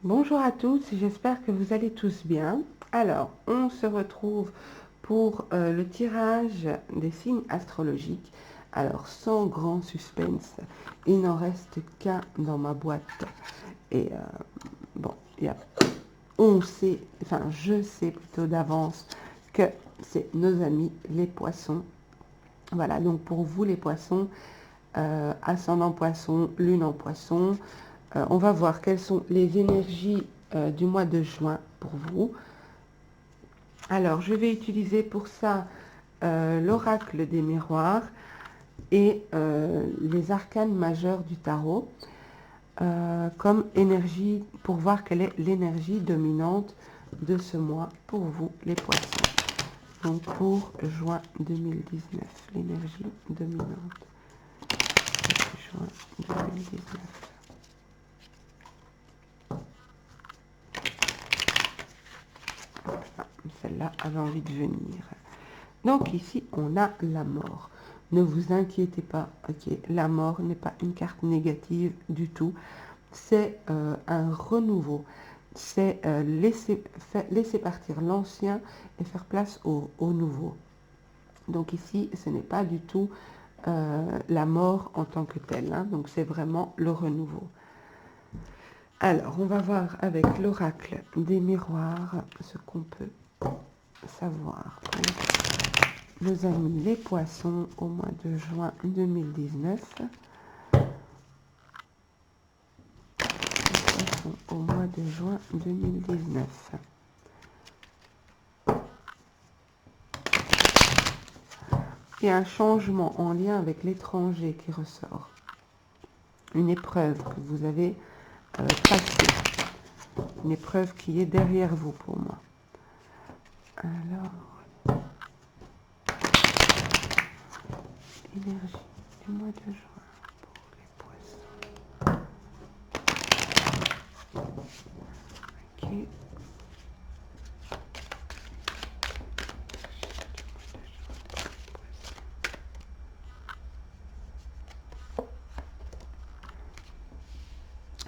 Bonjour à tous, j'espère que vous allez tous bien. Alors, on se retrouve pour le tirage des signes astrologiques. Alors, sans grand suspense, il n'en reste qu'un dans ma boîte. Et bon, on sait, enfin je sais plutôt d'avance que c'est nos amis les poissons. Voilà, donc pour vous les poissons, ascendant poisson, lune en poisson, on va voir quelles sont les énergies du mois de juin pour vous. Alors, je vais utiliser pour ça l'oracle des miroirs et les arcanes majeurs du tarot comme énergie, pour voir quelle est l'énergie dominante de ce mois pour vous, les poissons. Donc, pour juin 2019, l'énergie dominante. Juin 2019. Celle-là avait envie de venir. Donc ici, on a la mort. Ne vous inquiétez pas, ok, la mort n'est pas une carte négative du tout. C'est un renouveau. C'est laisser partir l'ancien et faire place au nouveau. Donc ici, ce n'est pas du tout la mort en tant que telle. Hein, donc c'est vraiment le renouveau. Alors, on va voir avec l'oracle des miroirs ce qu'on peut savoir. Nos amis les poissons au mois de juin 2019. Les poissons au mois de juin 2019. Il y a un changement en lien avec l'étranger qui ressort. Une épreuve que vous avez passée. Une épreuve qui est derrière vous pour moi. Alors, énergie du mois de juin pour les poissons. Ok.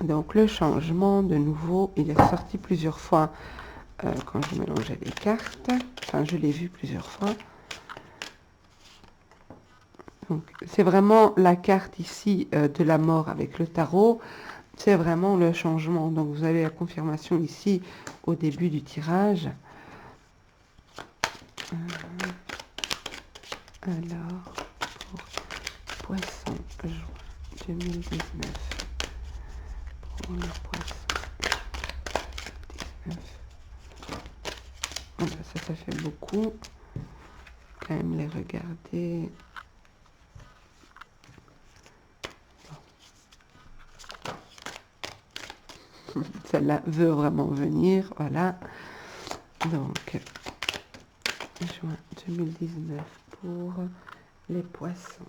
Donc le changement, de nouveau, il est ressorti plusieurs fois quand je mélangeais les cartes. Enfin, je l'ai vu plusieurs fois. Donc, c'est vraiment la carte ici de la mort avec le tarot. C'est vraiment le changement. Donc, vous avez la confirmation ici au début du tirage. Alors, pour Poisson, juin 2019. Pour le Poisson 19. Voilà, ça fait beaucoup. Quand même les regarder. Celle-là veut vraiment venir, voilà. Donc, juin 2019 pour les poissons.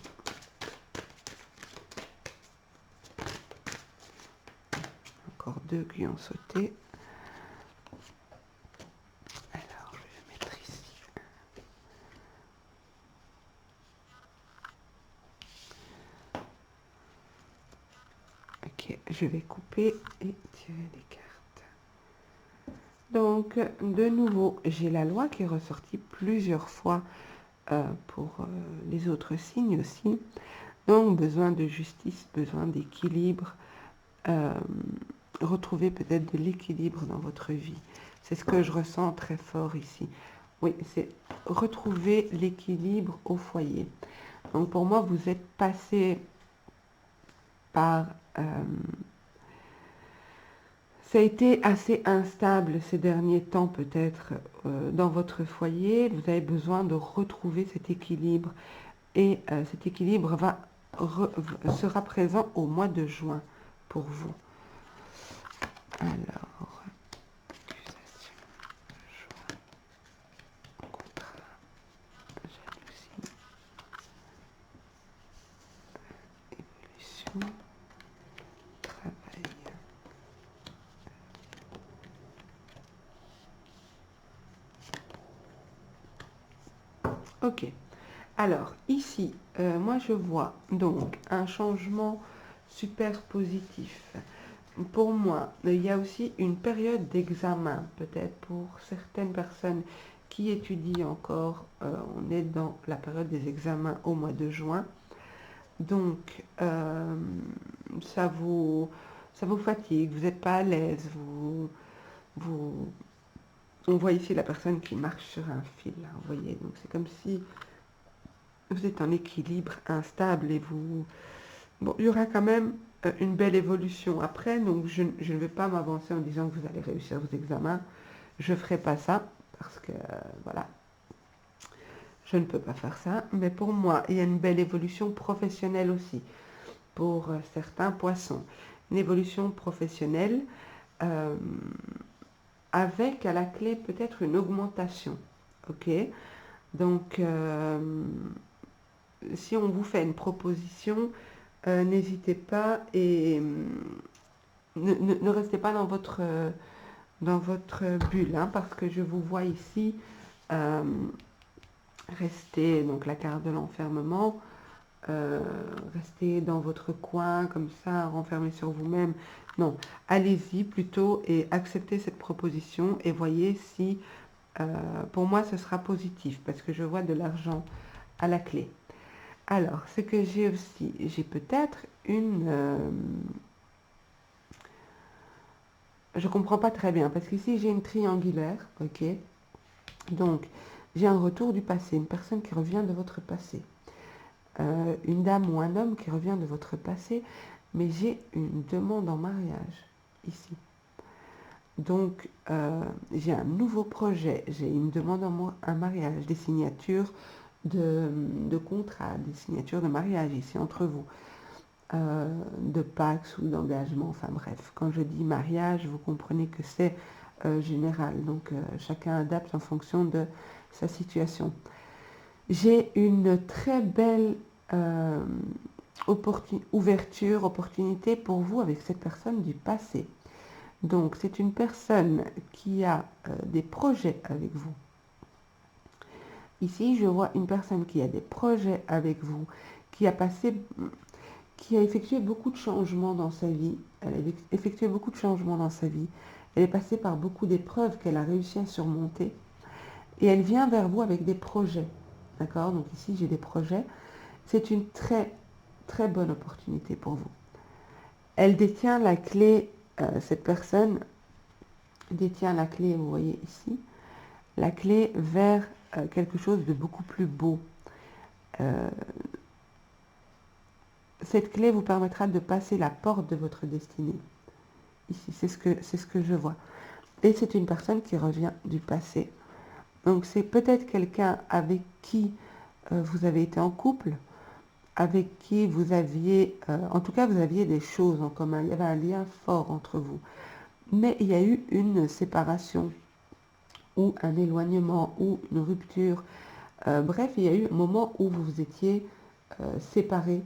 Encore deux qui ont sauté. Alors, je vais mettre ici. Ok, je vais couper et tirer les cartes. Donc, de nouveau, j'ai la loi qui est ressortie plusieurs fois pour les autres signes aussi. Donc, besoin de justice, besoin d'équilibre. Retrouver peut-être de l'équilibre dans votre vie. C'est ce que je ressens très fort ici. Oui, c'est retrouver l'équilibre au foyer. Donc, pour moi, vous êtes passé par... ça a été assez instable ces derniers temps peut-être dans votre foyer. Vous avez besoin de retrouver cet équilibre. Et cet équilibre sera présent au mois de juin pour vous. Alors, accusation, joie, contrat, jalousie, évolution, travail. Ok. Alors, ici, moi je vois donc un changement super positif. pour moi, il y a aussi une période d'examen, peut-être pour certaines personnes qui étudient encore. On est dans la période des examens au mois de juin. Donc, ça vous fatigue, vous n'êtes pas à l'aise, vous, on voit ici la personne qui marche sur un fil, là, vous voyez. Donc, c'est comme si vous êtes en équilibre instable et vous... Bon, il y aura quand même une belle évolution après, donc je ne vais pas m'avancer en disant que vous allez réussir vos examens. Je ne ferai pas ça, parce que, voilà, je ne peux pas faire ça. Mais pour moi, il y a une belle évolution professionnelle aussi, pour certains poissons. Une évolution professionnelle euh, avec à la clé peut-être une augmentation. Ok? Donc, si on vous fait une proposition, n'hésitez pas et ne restez pas dans votre bulle, hein, parce que je vous vois ici rester, donc la carte de l'enfermement, rester dans votre coin comme ça, renfermé sur vous-même. Non, allez-y plutôt et acceptez cette proposition et voyez si, pour moi, ce sera positif parce que je vois de l'argent à la clé. Alors, ce que j'ai aussi, j'ai peut-être une... je ne comprends pas très bien, parce qu'ici, j'ai une triangulaire, ok? Donc, j'ai un retour du passé, une personne qui revient de votre passé. Une dame ou un homme qui revient de votre passé, mais j'ai une demande en mariage, ici. Donc, j'ai un nouveau projet, j'ai une demande en mariage, des signatures de contrat, des signatures de mariage ici entre vous, de Pax ou d'engagement, enfin bref. Quand je dis mariage, vous comprenez que c'est général, donc chacun adapte en fonction de sa situation. J'ai une très belle opportunité pour vous avec cette personne du passé. Donc, c'est une personne qui a des projets avec vous. Ici, je vois une personne qui a des projets avec vous, qui a effectué beaucoup de changements dans sa vie. Elle a effectué beaucoup de changements dans sa vie. Elle est passée par beaucoup d'épreuves qu'elle a réussi à surmonter. Et elle vient vers vous avec des projets. D'accord? Donc ici, j'ai des projets. C'est une très, très bonne opportunité pour vous. Elle détient la clé, cette personne détient la clé, vous voyez ici, la clé vers quelque chose de beaucoup plus beau. Cette clé vous permettra de passer la porte de votre destinée. Ici, c'est ce que je vois. Et c'est une personne qui revient du passé. Donc c'est peut-être quelqu'un avec qui vous avez été en couple, avec qui vous aviez, en tout cas vous aviez des choses en commun, il y avait un lien fort entre vous. Mais il y a eu une séparation, ou un éloignement, ou une rupture. Bref, il y a eu un moment où vous vous étiez séparés,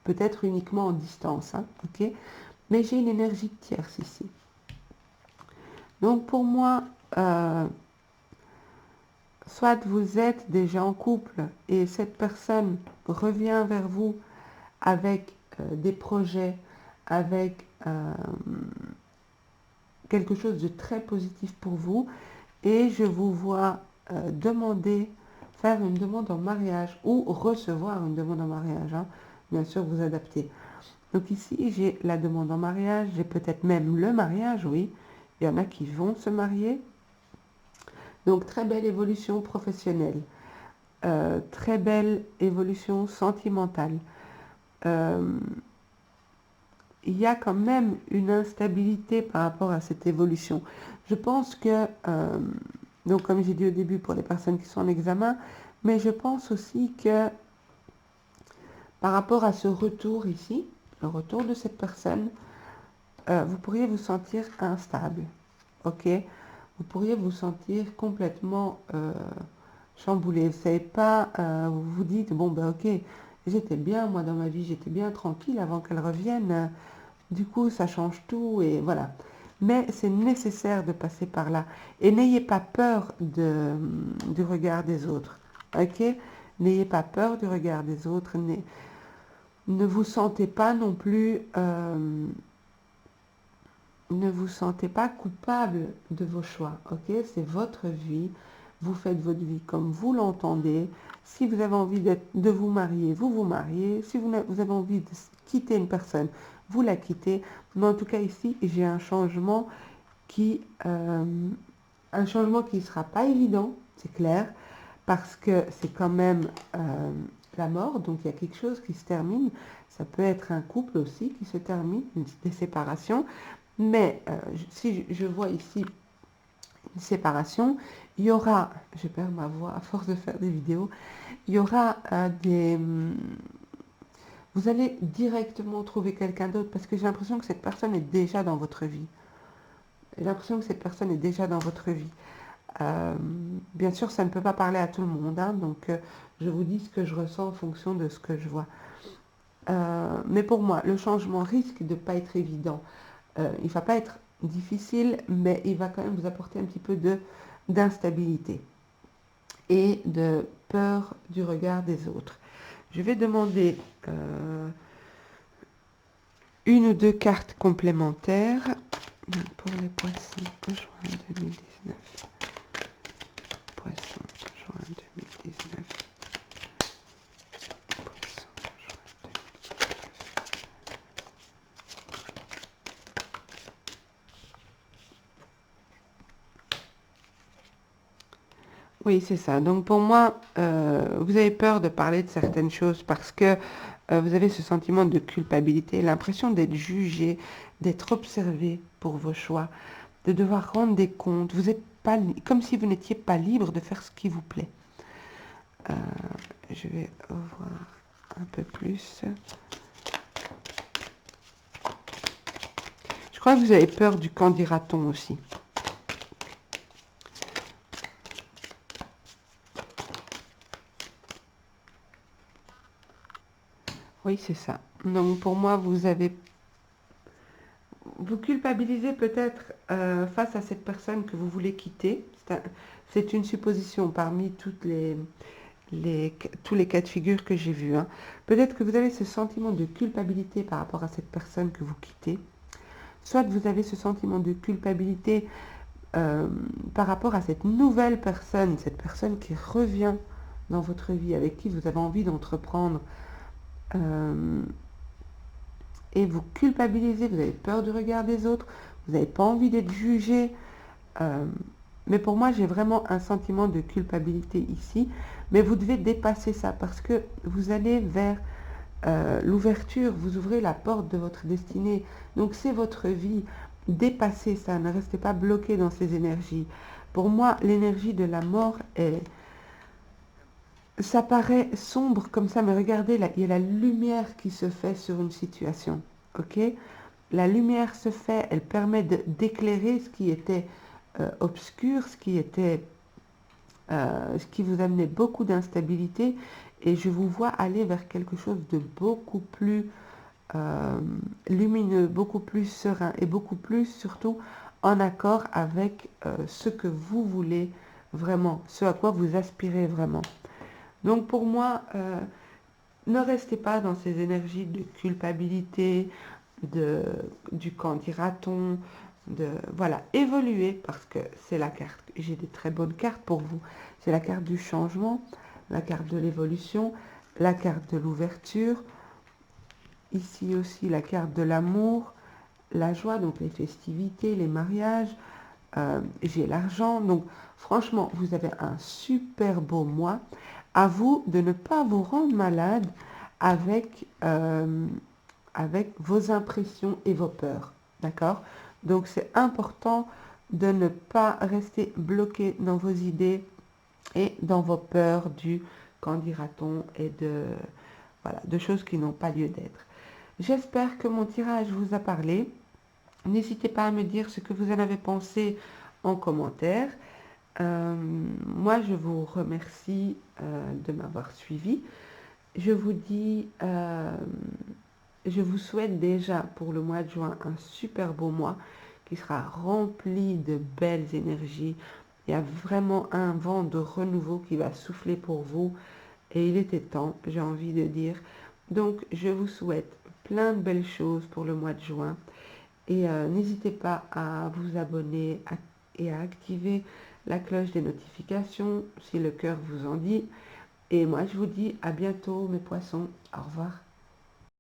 peut-être uniquement en distance, hein, ok? Mais j'ai une énergie de tierce ici. Donc pour moi, soit vous êtes déjà en couple et cette personne revient vers vous avec des projets, avec quelque chose de très positif pour vous, et je vous vois faire une demande en mariage ou recevoir une demande en mariage, hein. Bien sûr, vous adaptez. Donc ici, j'ai la demande en mariage, j'ai peut-être même le mariage, oui. Il y en a qui vont se marier. Donc, très belle évolution professionnelle, très belle évolution sentimentale. Il y a quand même une instabilité par rapport à cette évolution. Je pense que, donc comme j'ai dit au début pour les personnes qui sont en examen, mais je pense aussi que par rapport à ce retour ici, le retour de cette personne, vous pourriez vous sentir instable, ok? Vous pourriez vous sentir complètement chamboulé. Vous savez pas, vous vous dites, bon ben ok, j'étais bien, moi dans ma vie, j'étais bien tranquille avant qu'elle revienne. Du coup, ça change tout et voilà. Mais c'est nécessaire de passer par là. Et n'ayez pas peur du regard des autres, ok? N'ayez pas peur du regard des autres. Ne vous sentez pas non plus ne vous sentez pas coupable de vos choix, ok? C'est votre vie, vous faites votre vie comme vous l'entendez. Si vous avez envie de vous marier, vous vous mariez. Si vous avez envie de quitter une personne, vous la quittez. Mais en tout cas ici, j'ai un changement qui ne sera pas évident, c'est clair, parce que c'est quand même la mort, donc il y a quelque chose qui se termine. Ça peut être un couple aussi qui se termine, des séparations. Mais si je vois ici une séparation, il y aura, je perds ma voix à force de faire des vidéos, il y aura vous allez directement trouver quelqu'un d'autre parce que j'ai l'impression que cette personne est déjà dans votre vie. J'ai l'impression que cette personne est déjà dans votre vie. Bien sûr, ça ne peut pas parler à tout le monde, hein, donc je vous dis ce que je ressens en fonction de ce que je vois. Mais pour moi, le changement risque de ne pas être évident. Il ne va pas être difficile, mais il va quand même vous apporter un petit peu d'instabilité et de peur du regard des autres. Je vais demander une ou deux cartes complémentaires pour les poissons en juin 2019. Poissons en juin 2019. Poissons en juin 2019. Oui, c'est ça. Donc pour moi, vous avez peur de parler de certaines choses parce que vous avez ce sentiment de culpabilité, l'impression d'être jugé, d'être observé pour vos choix, de devoir rendre des comptes. Vous êtes pas comme si vous n'étiez pas libre de faire ce qui vous plaît. Je vais ouvrir un peu plus. Je crois que vous avez peur du qu'en dira-t-on aussi. Oui, c'est ça. Donc pour moi, vous culpabilisez peut-être face à cette personne que vous voulez quitter. C'est une supposition parmi tous les cas de figure que j'ai vus, hein. Peut-être que vous avez ce sentiment de culpabilité par rapport à cette personne que vous quittez. Soit vous avez ce sentiment de culpabilité par rapport à cette nouvelle personne, cette personne qui revient dans votre vie, avec qui vous avez envie d'entreprendre. Et vous culpabilisez, vous avez peur du regard des autres, vous n'avez pas envie d'être jugé. Mais pour moi, j'ai vraiment un sentiment de culpabilité ici. Mais vous devez dépasser ça parce que vous allez vers l'ouverture, vous ouvrez la porte de votre destinée. Donc c'est votre vie. Dépassez ça, ne restez pas bloqué dans ces énergies. Pour moi, l'énergie de la mort ça paraît sombre comme ça, mais regardez, là, il y a la lumière qui se fait sur une situation. Ok? La lumière se fait, elle permet d'éclairer ce qui était obscur, ce qui vous amenait beaucoup d'instabilité, et je vous vois aller vers quelque chose de beaucoup plus lumineux, beaucoup plus serein, et beaucoup plus surtout en accord avec ce que vous voulez vraiment, ce à quoi vous aspirez vraiment. Donc pour moi, ne restez pas dans ces énergies de culpabilité, du qu'en dira-t-on, voilà, évoluez parce que c'est la carte. J'ai des très bonnes cartes pour vous. C'est la carte du changement, la carte de l'évolution, la carte de l'ouverture. Ici aussi la carte de l'amour, la joie, donc les festivités, les mariages. J'ai l'argent. Donc franchement, vous avez un super beau mois. À vous de ne pas vous rendre malade avec vos impressions et vos peurs. D'accord? Donc c'est important de ne pas rester bloqué dans vos idées et dans vos peurs du qu'en dira-t-on et de choses qui n'ont pas lieu d'être. J'espère que mon tirage vous a parlé. N'hésitez pas à me dire ce que vous en avez pensé en commentaire. Moi, je vous remercie de m'avoir suivi. Je vous dis, je vous souhaite déjà pour le mois de juin un super beau mois qui sera rempli de belles énergies. Il y a vraiment un vent de renouveau qui va souffler pour vous et il était temps, j'ai envie de dire. Donc, je vous souhaite plein de belles choses pour le mois de juin Et n'hésitez pas à vous abonner et à activer la cloche des notifications si le cœur vous en dit. Et moi, je vous dis à bientôt, mes poissons. Au revoir.